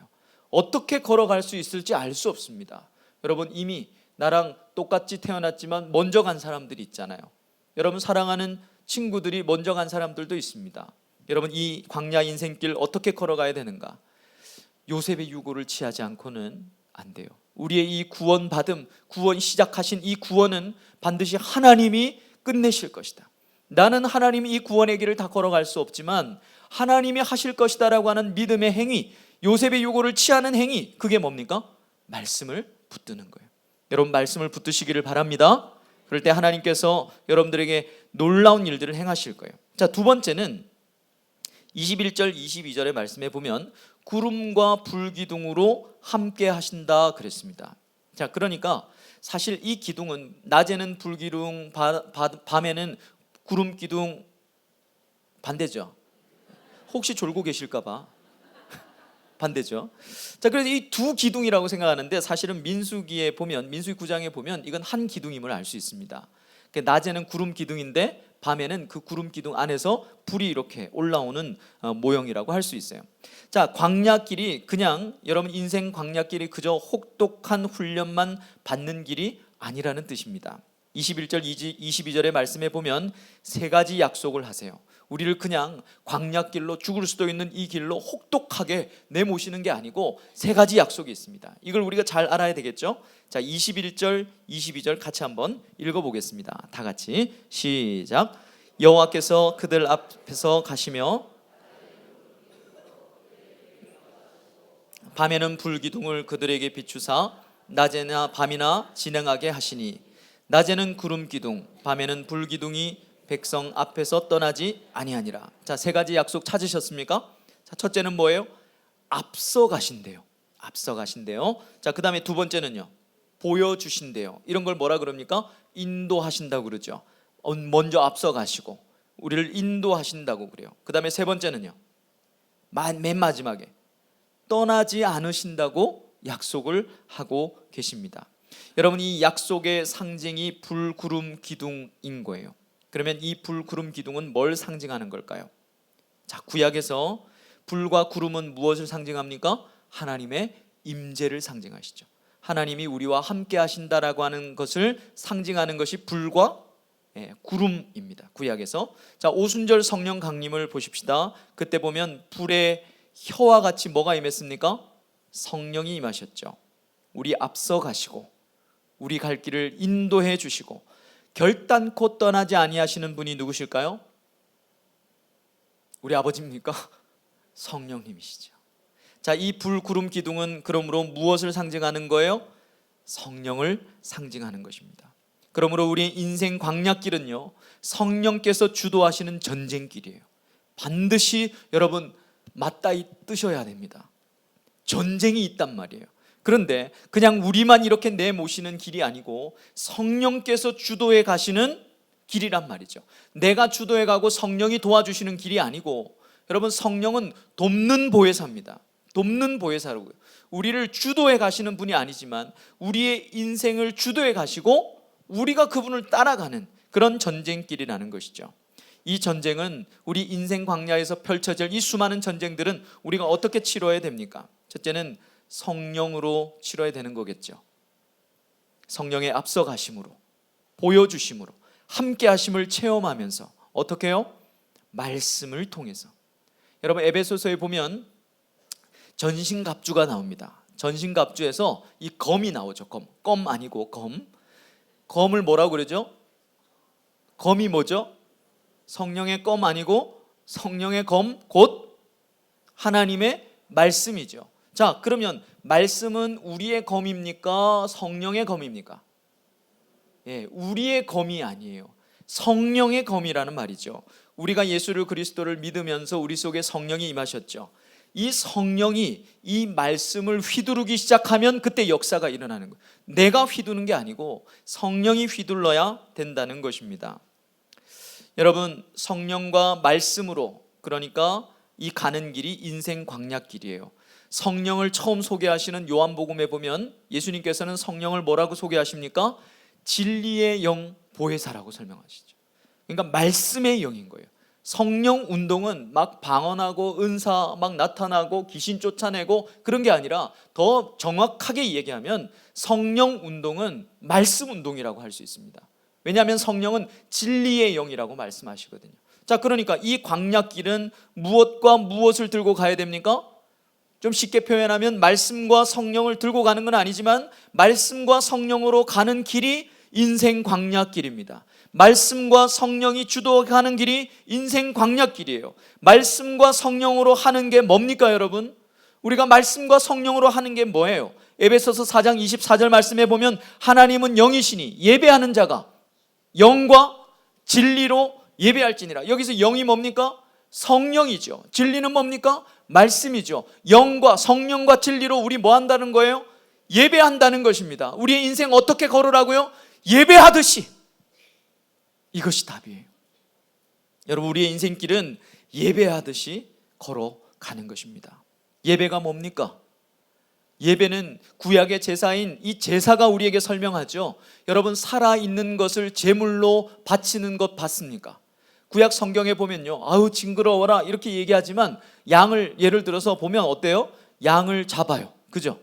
어떻게 걸어갈 수 있을지 알 수 없습니다. 여러분, 이미 나랑 똑같이 태어났지만 먼저 간 사람들이 있잖아요. 여러분, 사랑하는 친구들이 먼저 간 사람들도 있습니다. 여러분, 이 광야 인생길 어떻게 걸어가야 되는가? 요셉의 유고를 취하지 않고는 안 돼요. 우리의 이 구원 시작하신 이 구원은 반드시 하나님이 끝내실 것이다. 나는 하나님이 이 구원의 길을 다 걸어갈 수 없지만 하나님이 하실 것이다라고 하는 믿음의 행위, 요셉의 유고를 취하는 행위, 그게 뭡니까? 말씀을 붙드는 거예요. 여러분, 말씀을 붙드시기를 바랍니다. 그럴 때 하나님께서 여러분들에게 놀라운 일들을 행하실 거예요. 자, 두 번째는 21절 22절의 말씀에 보면 구름과 불기둥으로 함께 하신다 그랬습니다. 자, 그러니까 사실 이 기둥은 낮에는 불기둥, 밤에는 구름 기둥, 반대죠. 혹시 졸고 계실까 봐 반대죠. 자, 그래서 이 두 기둥이라고 생각하는데 사실은 민수기 9장에 보면 이건 한 기둥임을 알 수 있습니다. 낮에는 구름 기둥인데 밤에는 그 구름 기둥 안에서 불이 이렇게 올라오는 모형이라고 할 수 있어요. 자, 광야길이 그냥 여러분 인생 광야길이 그저 혹독한 훈련만 받는 길이 아니라는 뜻입니다. 21절 22절의 말씀에 보면 세 가지 약속을 하세요. 우리를 그냥 광야길로, 죽을 수도 있는 이 길로 혹독하게 내모시는 게 아니고 세 가지 약속이 있습니다. 이걸 우리가 잘 알아야 되겠죠? 자, 21절 22절 같이 한번 읽어보겠습니다. 다 같이 시작. 여호와께서 그들 앞에서 가시며 밤에는 불기둥을 그들에게 비추사 낮에나 밤이나 진행하게 하시니 낮에는 구름 기둥, 밤에는 불기둥이 백성 앞에서 떠나지 아니하니라. 자, 세 가지 약속 찾으셨습니까? 자, 첫째는 뭐예요? 앞서 가신대요. 앞서 가신대요. 자, 그 다음에 두 번째는요, 보여주신대요. 이런 걸 뭐라 그럽니까? 인도하신다고 그러죠. 먼저 앞서 가시고 우리를 인도하신다고 그래요. 그 다음에 세 번째는요, 맨 마지막에 떠나지 않으신다고 약속을 하고 계십니다. 여러분, 이 약속의 상징이 불, 구름, 기둥인 거예요. 그러면 이 불, 구름, 기둥은 뭘 상징하는 걸까요? 자, 구약에서 불과 구름은 무엇을 상징합니까? 하나님의 임재를 상징하시죠. 하나님이 우리와 함께 하신다라고 하는 것을 상징하는 것이 불과 구름입니다. 구약에서. 자, 오순절 성령 강림을 보십시다. 그때 보면 불에 혀와 같이 뭐가 임했습니까? 성령이 임하셨죠. 우리 앞서 가시고 우리 갈 길을 인도해 주시고 결단코 떠나지 아니하시는 분이 누구실까요? 우리 아버지입니까? 성령님이시죠. 자, 이 불, 구름, 기둥은 그러므로 무엇을 상징하는 거예요? 성령을 상징하는 것입니다. 그러므로 우리의 인생 광야길은요, 성령께서 주도하시는 전쟁길이에요. 반드시 여러분 맞닿아 뜨셔야 됩니다. 전쟁이 있단 말이에요. 그런데 그냥 우리만 이렇게 내모시는 길이 아니고 성령께서 주도해 가시는 길이란 말이죠. 내가 주도해 가고 성령이 도와주시는 길이 아니고, 여러분, 성령은 돕는 보혜사입니다. 돕는 보혜사라고요. 우리를 주도해 가시는 분이 아니지만 우리의 인생을 주도해 가시고 우리가 그분을 따라가는 그런 전쟁길이라는 것이죠. 이 전쟁은 우리 인생 광야에서 펼쳐질 이 수많은 전쟁들은 우리가 어떻게 치러야 됩니까? 첫째는 성령으로 치러야 되는 거겠죠. 성령의 앞서가심으로, 보여주심으로, 함께 하심을 체험하면서 어떻게 해요? 말씀을 통해서. 여러분, 에베소서에 보면 전신갑주가 나옵니다. 전신갑주에서 이 검이 나오죠. 껌 아니고 검. 검을 뭐라고 그러죠? 검이 뭐죠? 성령의 껌 아니고 성령의 검, 곧 하나님의 말씀이죠. 자, 그러면 말씀은 우리의 검입니까? 성령의 검입니까? 예, 우리의 검이 아니에요. 성령의 검이라는 말이죠. 우리가 예수를 그리스도를 믿으면서 우리 속에 성령이 임하셨죠. 이 성령이 이 말씀을 휘두르기 시작하면 그때 역사가 일어나는 거예요. 내가 휘두르는 게 아니고 성령이 휘둘러야 된다는 것입니다. 여러분, 성령과 말씀으로, 그러니까 이 가는 길이 인생 광야길이에요. 성령을 처음 소개하시는 요한복음에 보면 예수님께서는 성령을 뭐라고 소개하십니까? 진리의 영 보혜사라고 설명하시죠. 그러니까 말씀의 영인 거예요. 성령 운동은 막 방언하고 은사 막 나타나고 귀신 쫓아내고 그런 게 아니라 더 정확하게 얘기하면 성령 운동은 말씀 운동이라고 할 수 있습니다. 왜냐하면 성령은 진리의 영이라고 말씀하시거든요. 자, 그러니까 이 광야길은 무엇과 무엇을 들고 가야 됩니까? 좀 쉽게 표현하면 말씀과 성령을 들고 가는 건 아니지만 말씀과 성령으로 가는 길이 인생 광야길입니다. 말씀과 성령이 주도하는 길이 인생 광야길이에요. 말씀과 성령으로 하는 게 뭡니까, 여러분? 우리가 말씀과 성령으로 하는 게 뭐예요? 에베소서 4장 24절 말씀에 보면 하나님은 영이시니 예배하는 자가 영과 진리로 예배할지니라. 여기서 영이 뭡니까? 성령이죠. 진리는 뭡니까? 말씀이죠. 영과 성령과 진리로 우리 뭐 한다는 거예요? 예배한다는 것입니다. 우리의 인생 어떻게 걸으라고요? 예배하듯이. 이것이 답이에요. 여러분, 우리의 인생길은 예배하듯이 걸어가는 것입니다. 예배가 뭡니까? 예배는 구약의 제사인 이 제사가 우리에게 설명하죠. 여러분, 살아있는 것을 제물로 바치는 것 봤습니까? 구약 성경에 보면요, 아우 징그러워라 이렇게 얘기하지만 양을 예를 들어서 보면 어때요? 양을 잡아요. 그죠?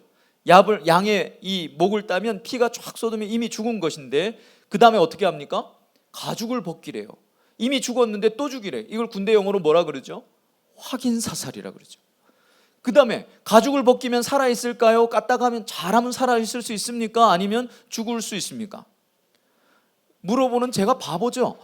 양의 이 목을 따면 피가 쫙 쏟으면 이미 죽은 것인데 그 다음에 어떻게 합니까? 가죽을 벗기래요. 이미 죽었는데 또 죽이래. 이걸 군대 용어로 뭐라 그러죠? 확인사살이라 그러죠. 그 다음에 가죽을 벗기면 살아있을까요? 까딱하면 잘하면 살아있을 수 있습니까? 아니면 죽을 수 있습니까? 물어보는 제가 바보죠.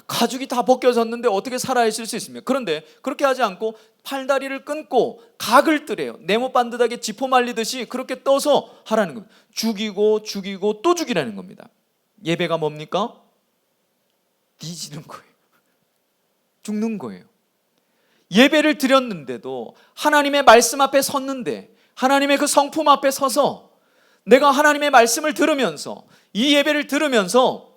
가죽이 다 벗겨졌는데 어떻게 살아있을 수 있습니까? 그런데 그렇게 하지 않고 팔다리를 끊고 각을 뜨래요. 네모 반듯하게 지포 말리듯이 그렇게 떠서 하라는 겁니다. 죽이고 또 죽이라는 겁니다. 예배가 뭡니까? 뒤지는 거예요. 죽는 거예요. 예배를 드렸는데도 하나님의 말씀 앞에 섰는데 하나님의 그 성품 앞에 서서 내가 하나님의 말씀을 들으면서 이 예배를 들으면서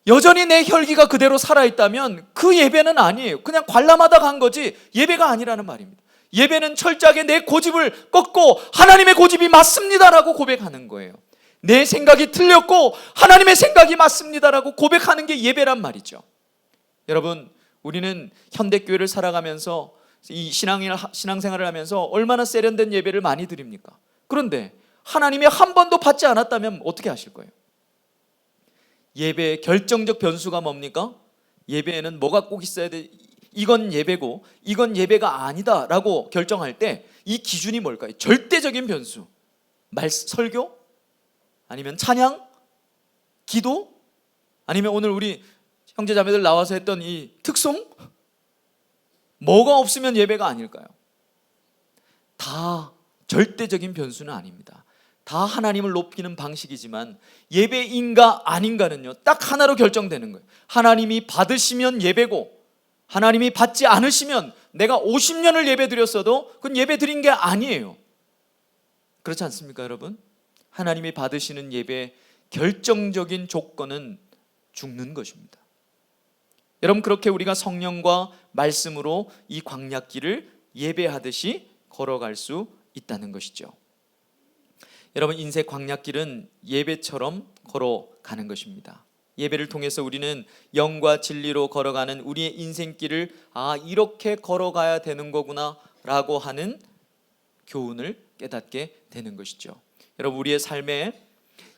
여전히 내 혈기가 그대로 살아있다면 그 예배는 아니에요. 그냥 관람하다 간 거지 예배가 아니라는 말입니다. 예배는 철저하게 내 고집을 꺾고 하나님의 고집이 맞습니다라고 고백하는 거예요. 내 생각이 틀렸고 하나님의 생각이 맞습니다라고 고백하는 게 예배란 말이죠. 여러분, 우리는 현대교회를 살아가면서 이 신앙생활을 하면서 얼마나 세련된 예배를 많이 드립니까? 그런데 하나님이 한 번도 받지 않았다면 어떻게 하실 거예요? 예배의 결정적 변수가 뭡니까? 예배에는 뭐가 꼭 있어야 돼? 이건 예배고 이건 예배가 아니다 라고 결정할 때 이 기준이 뭘까요? 절대적인 변수. 설교? 아니면 찬양? 기도? 아니면 오늘 우리 형제자매들 나와서 했던 이 특송? 뭐가 없으면 예배가 아닐까요? 다 절대적인 변수는 아닙니다. 다 하나님을 높이는 방식이지만 예배인가 아닌가는요 딱 하나로 결정되는 거예요. 하나님이 받으시면 예배고 하나님이 받지 않으시면 내가 50년을 예배 드렸어도 그건 예배 드린 게 아니에요. 그렇지 않습니까, 여러분? 하나님이 받으시는 예배의 결정적인 조건은 죽는 것입니다. 여러분, 그렇게 우리가 성령과 말씀으로 이 광야길을 예배하듯이 걸어갈 수 있다는 것이죠. 여러분, 인생 광야길은 예배처럼 걸어가는 것입니다. 예배를 통해서 우리는 영과 진리로 걸어가는 우리의 인생길을 이렇게 걸어가야 되는 거구나 라고 하는 교훈을 깨닫게 되는 것이죠. 여러분, 우리의 삶에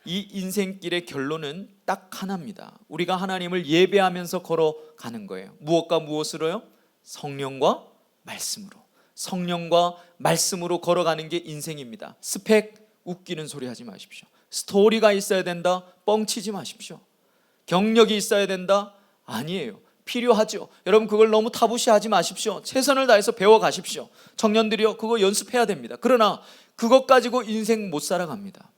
이 인생길의 결론은 딱 하나입니다. 우리가 하나님을 예배하면서 걸어가는 거예요. 무엇과 무엇으로요? 성령과 말씀으로. 성령과 말씀으로 걸어가는 게 인생입니다. 스펙 웃기는 소리 하지 마십시오. 스토리가 있어야 된다, 뻥치지 마십시오. 경력이 있어야 된다, 아니에요. 필요하죠. 여러분, 그걸 너무 타부시하지 마십시오. 최선을 다해서 배워가십시오. 청년들이요, 그거 연습해야 됩니다. 그러나 그것 가지고 인생 못 살아갑니다.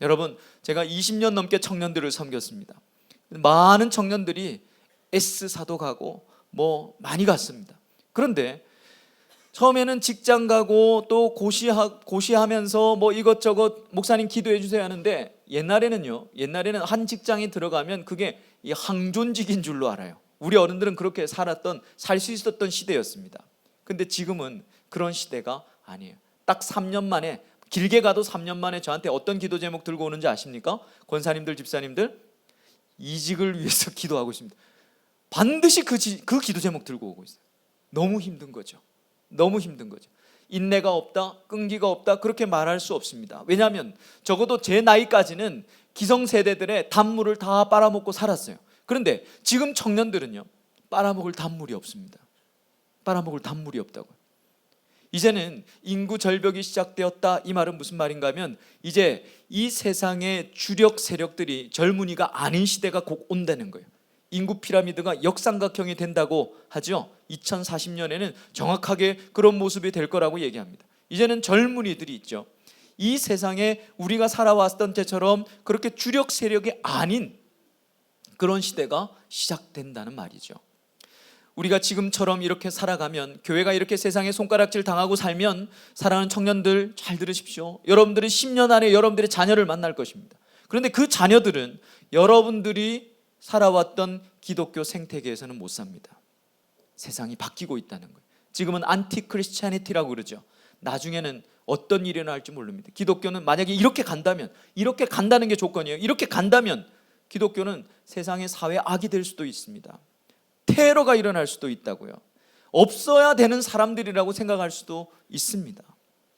여러분, 제가 20년 넘게 청년들을 섬겼습니다. 많은 청년들이 S사도 가고 많이 갔습니다. 그런데 처음에는 직장 가고 또 고시하면서 이것저것 목사님 기도해 주세요 하는데, 옛날에는 한 직장에 들어가면 그게 이 항존직인 줄로 알아요. 우리 어른들은 그렇게 살 수 있었던 시대였습니다. 근데 지금은 그런 시대가 아니에요. 딱 3년 만에, 길게 가도 3년 만에 저한테 어떤 기도 제목 들고 오는지 아십니까? 권사님들, 집사님들, 이직을 위해서 기도하고 있습니다. 반드시 그 기도 제목 들고 오고 있어요. 너무 힘든 거죠. 너무 힘든 거죠. 인내가 없다, 끈기가 없다, 그렇게 말할 수 없습니다. 왜냐하면 적어도 제 나이까지는 기성세대들의 단물을 다 빨아먹고 살았어요. 그런데 지금 청년들은요, 빨아먹을 단물이 없습니다. 빨아먹을 단물이 없다고요. 이제는 인구 절벽이 시작되었다, 이 말은 무슨 말인가 하면, 이제 이 세상의 주력 세력들이 젊은이가 아닌 시대가 곧 온다는 거예요. 인구 피라미드가 역삼각형이 된다고 하죠. 2040년에는 정확하게 그런 모습이 될 거라고 얘기합니다. 이제는 젊은이들이 있죠. 이 세상에 우리가 살아왔던 때처럼 그렇게 주력 세력이 아닌 그런 시대가 시작된다는 말이죠. 우리가 지금처럼 이렇게 살아가면, 교회가 이렇게 세상에 손가락질 당하고 살면, 사랑하는 청년들 잘 들으십시오. 여러분들은 10년 안에 여러분들의 자녀를 만날 것입니다. 그런데 그 자녀들은 여러분들이 살아왔던 기독교 생태계에서는 못 삽니다. 세상이 바뀌고 있다는 거예요. 지금은 안티 크리스찬이티라고 그러죠. 나중에는 어떤 일이 일어날지 모릅니다. 기독교는 만약에 이렇게 간다는 게 조건이에요. 이렇게 간다면 기독교는 세상의 사회 악이 될 수도 있습니다. 테러가 일어날 수도 있다고요. 없어야 되는 사람들이라고 생각할 수도 있습니다.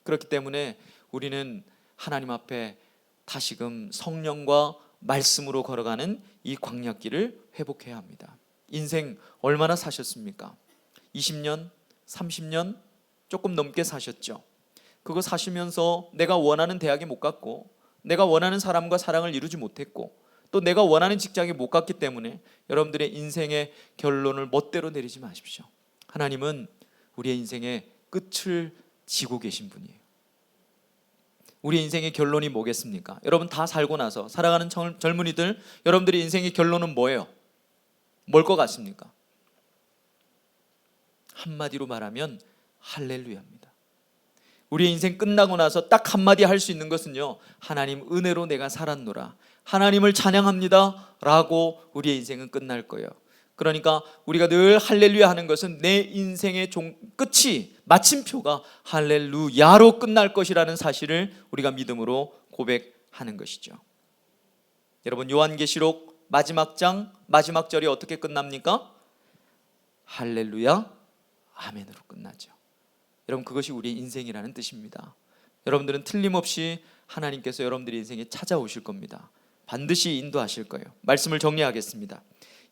그렇기 때문에 우리는 하나님 앞에 다시금 성령과 말씀으로 걸어가는 이 광야길을 회복해야 합니다. 인생 얼마나 사셨습니까? 20년, 30년 조금 넘게 사셨죠. 그거 사시면서 내가 원하는 대학에 못 갔고, 내가 원하는 사람과 사랑을 이루지 못했고, 또 내가 원하는 직장에 못 갔기 때문에 여러분들의 인생의 결론을 멋대로 내리지 마십시오. 하나님은 우리의 인생의 끝을 지고 계신 분이에요. 우리 인생의 결론이 뭐겠습니까? 여러분 다 살고 나서 살아가는 젊은이들, 여러분들의 인생의 결론은 뭐예요? 뭘 것 같습니까? 한마디로 말하면 할렐루야입니다. 우리의 인생 끝나고 나서 딱 한마디 할 수 있는 것은요, 하나님 은혜로 내가 살았노라, 하나님을 찬양합니다 라고 우리의 인생은 끝날 거예요. 그러니까 우리가 늘 할렐루야 하는 것은 내 인생의 끝이, 마침표가 할렐루야로 끝날 것이라는 사실을 우리가 믿음으로 고백하는 것이죠. 여러분, 요한계시록 마지막 장 마지막 절이 어떻게 끝납니까? 할렐루야 아멘으로 끝나죠. 여러분, 그것이 우리의 인생이라는 뜻입니다. 여러분들은 틀림없이 하나님께서 여러분들의 인생에 찾아오실 겁니다. 반드시 인도하실 거예요. 말씀을 정리하겠습니다.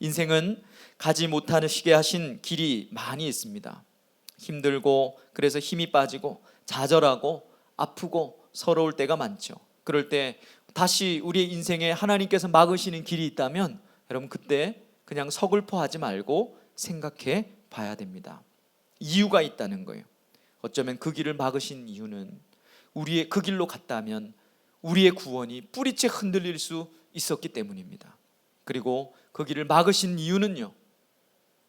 인생은 가지 못하시게 하신 길이 많이 있습니다. 힘들고, 그래서 힘이 빠지고, 좌절하고, 아프고, 서러울 때가 많죠. 그럴 때 다시 우리의 인생에 하나님께서 막으시는 길이 있다면, 여러분 그때 그냥 서글퍼하지 말고 생각해 봐야 됩니다. 이유가 있다는 거예요. 어쩌면 그 길을 막으신 이유는, 우리의 그 길로 갔다면 우리의 구원이 뿌리째 흔들릴 수 있었기 때문입니다. 그리고 그 길을 막으신 이유는요,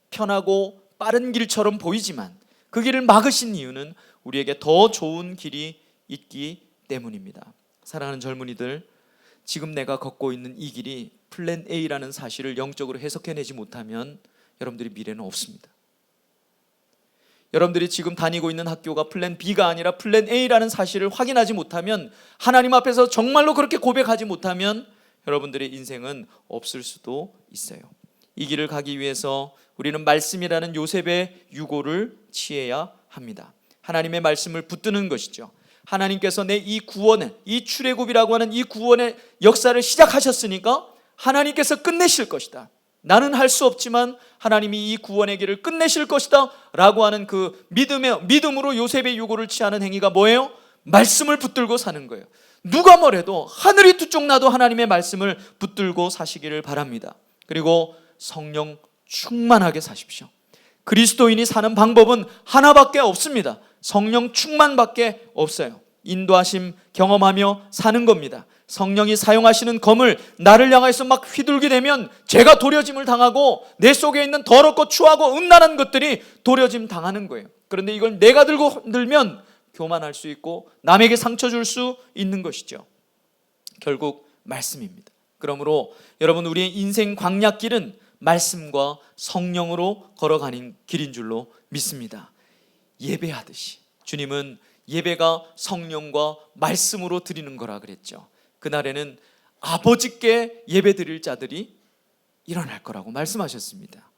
편하고 빠른 길처럼 보이지만 그 길을 막으신 이유는 우리에게 더 좋은 길이 있기 때문입니다. 사랑하는 젊은이들, 지금 내가 걷고 있는 이 길이 플랜 A라는 사실을 영적으로 해석해내지 못하면 여러분들의 미래는 없습니다. 여러분들이 지금 다니고 있는 학교가 플랜 B가 아니라 플랜 A라는 사실을 확인하지 못하면, 하나님 앞에서 정말로 그렇게 고백하지 못하면 여러분들의 인생은 없을 수도 있어요. 이 길을 가기 위해서 우리는 말씀이라는 요셉의 유고를 취해야 합니다. 하나님의 말씀을 붙드는 것이죠. 하나님께서 내 이 구원의, 이 출애굽이라고 하는 이 구원의 역사를 시작하셨으니까 하나님께서 끝내실 것이다. 나는 할 수 없지만 하나님이 이 구원의 길을 끝내실 것이다 라고 하는 그 믿음으로 요셉의 유고를 취하는 행위가 뭐예요? 말씀을 붙들고 사는 거예요. 누가 뭐래도 하늘이 두 쪽 나도 하나님의 말씀을 붙들고 사시기를 바랍니다. 그리고 성령 충만하게 사십시오. 그리스도인이 사는 방법은 하나밖에 없습니다. 성령 충만밖에 없어요. 인도하심 경험하며 사는 겁니다. 성령이 사용하시는 검을 나를 향해서 막 휘둘게 되면 제가 도려짐을 당하고 내 속에 있는 더럽고 추하고 음란한 것들이 도려짐 당하는 거예요. 그런데 이걸 내가 들면 교만할 수 있고 남에게 상처 줄 수 있는 것이죠. 결국 말씀입니다. 그러므로 여러분, 우리의 인생 광야길은 말씀과 성령으로 걸어가는 길인 줄로 믿습니다. 예배하듯이 주님은 예배가 성령과 말씀으로 드리는 거라 그랬죠. 그날에는 아버지께 예배 드릴 자들이 일어날 거라고 말씀하셨습니다.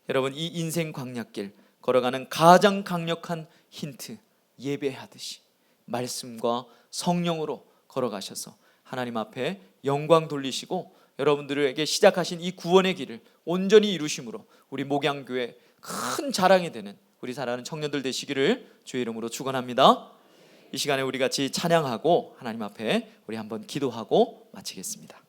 여러분, 이 인생 광야길 걸어가는 가장 강력한 힌트, 예배하듯이 말씀과 성령으로 걸어가셔서 하나님 앞에 영광 돌리시고 여러분들에게 시작하신 이 구원의 길을 온전히 이루심으로 우리 목양교회 큰 자랑이 되는 우리 사랑하는 청년들 되시기를 주의 이름으로 축원합니다. 이 시간에 우리 같이 찬양하고 하나님 앞에 우리 한번 기도하고 마치겠습니다.